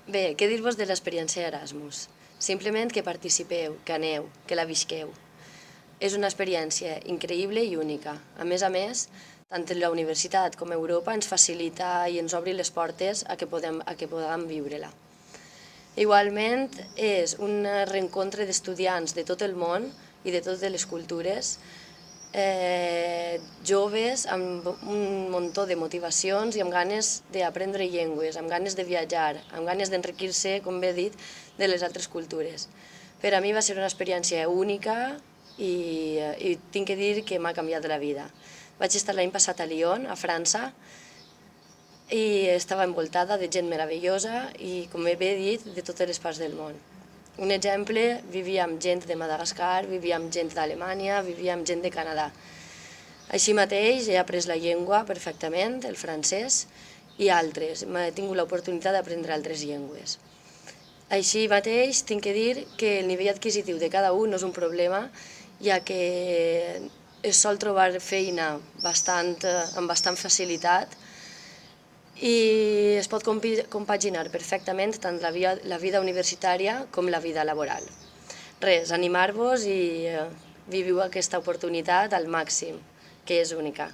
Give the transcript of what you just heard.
Bé, què dir-vos de l'experiència Erasmus? Simplement que participeu, que aneu, que la visqueu. És una experiència increïble i única. A més, tant la universitat com Europa ens facilita i ens obri les portes a que podem viure-la. Igualment, és un reencontre d'estudiants de tot el món i de totes les cultures, joves amb un muntó de motivacions i amb ganes d'aprendre llengües, amb ganes de viatjar, amb ganes d'enriquir-se, com bé he dit, de les altres cultures. Per a mi va ser una experiència única i tinc que dir que m'ha canviat la vida. Vaig estar l'any passat a Lyon, a França, i estava envoltada de gent meravellosa i, com bé he dit, de totes les parts del món. Un exemple, vivia amb gent de Madagascar, vivia amb gent d'Alemanya, vivia amb gent de Canadà. Així mateix he après la llengua perfectament, el francès, i altres. He tingut l'oportunitat d'aprendre altres llengües. Així mateix tinc que dir que el nivell adquisitiu de cada un no és un problema, ja que es sol trobar feina amb bastant facilitat i es pot compaginar perfectament tant la vida universitària com la vida laboral. Res, animar-vos i viviu aquesta oportunitat al màxim, que és única.